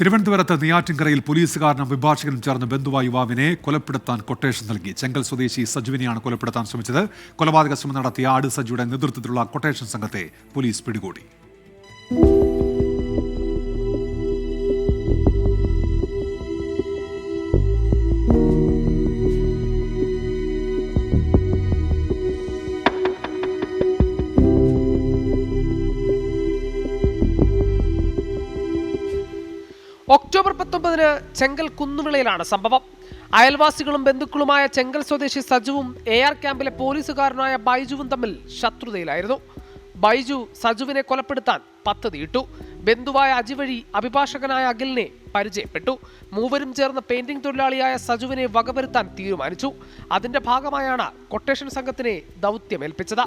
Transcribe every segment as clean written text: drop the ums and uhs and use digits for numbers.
തിരുവനന്തപുരത്ത് നെയ്യാറ്റിൻകരയിൽ പോലീസുകാരനും അഭിഭാഷകനും ചേർന്ന് ബന്ധുവായ യുവാവിനെ കൊലപ്പെടുത്താൻ കൊട്ടേഷൻ നൽകി. ചെങ്കൽ സ്വദേശി സജുവിനെയാണ് കൊലപ്പെടുത്താൻ ശ്രമിച്ചത്. കൊലപാതക ശ്രമം നടത്തിയ ആട് സജിയുടെ നേതൃത്വത്തിലുള്ള കൊട്ടേഷൻ സംഘത്തെ പോലീസ് പിടികൂടി. ഒക്ടോബർ 19 ചെങ്കൽ കുന്നുവിളയിലാണ് സംഭവം. അയൽവാസികളും ബന്ധുക്കളുമായ ചെങ്കൽ സ്വദേശി സജുവും AR ക്യാമ്പിലെ പോലീസുകാരനായ ബൈജുവും തമ്മിൽ ശത്രുതയിലായിരുന്നു. ബൈജു സജുവിനെ കൊലപ്പെടുത്താൻ പദ്ധതിയിട്ടു. ബന്ധുവായ അജി വഴി അഭിഭാഷകനായ അഖിലിനെ പരിചയപ്പെട്ടു. മൂവരും ചേർന്ന് പെയിന്റിംഗ് തൊഴിലാളിയായ സജുവിനെ വകവരുത്താൻ തീരുമാനിച്ചു. അതിന്റെ ഭാഗമായാണ് കൊട്ടേഷൻ സംഘത്തിനെ ദൗത്യമേൽപ്പിച്ചത്.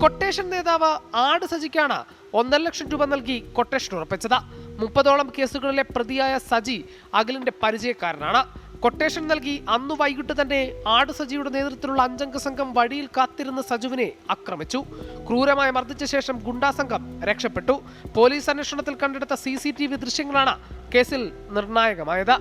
കൊട്ടേഷൻ നേതാവ് ആട് സജിക്കാണ് 1.5 ലക്ഷം രൂപ നൽകി കൊട്ടേഷൻ ഉറപ്പിച്ചത്. 30ഓളം കേസുകളിലെ പ്രതിയായ സജി അഖിലിന്റെ പരിചയക്കാരനാണ്. കൊട്ടേഷൻ നൽകി അന്നു വൈകിട്ട് തന്നെ ആട് സജിയുടെ നേതൃത്വത്തിലുള്ള 5 അംഗ സംഘം വഴിയിൽ കാത്തിരുന്ന സജുവിനെ ആക്രമിച്ചു. ക്രൂരമായി മർദ്ദിച്ച ശേഷം ഗുണ്ടാ സംഘം രക്ഷപ്പെട്ടു. പോലീസ് അന്വേഷണത്തിൽ കണ്ടെടുത്ത CCTV ദൃശ്യങ്ങളാണ് കേസിൽ നിർണായകമായത്.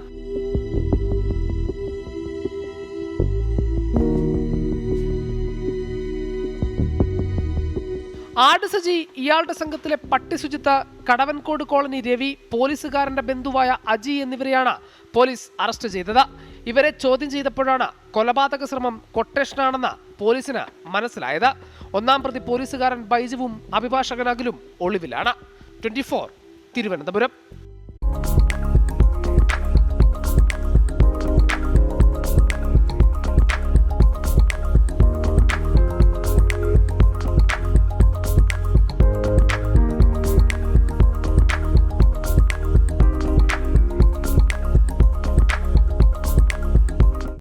ആട് സജി, ഇയാളുടെ സംഘത്തിലെ പട്ടി സുജിത്ത്, കടവൻകോട് കോളനി രവി, പോലീസുകാരന്റെ ബന്ധുവായ അജി എന്നിവരെയാണ് പോലീസ് അറസ്റ്റ് ചെയ്തത്. ഇവരെ ചോദ്യം ചെയ്തപ്പോഴാണ് കൊലപാതക ശ്രമം കൊട്ടേഷനാണെന്ന് പോലീസിന് മനസ്സിലായത്. 1-ാം പ്രതി പോലീസുകാരൻ ബൈജുവും അഭിഭാഷകൻ അഖിലും ഒളിവിലാണ്. 24 തിരുവനന്തപുരം.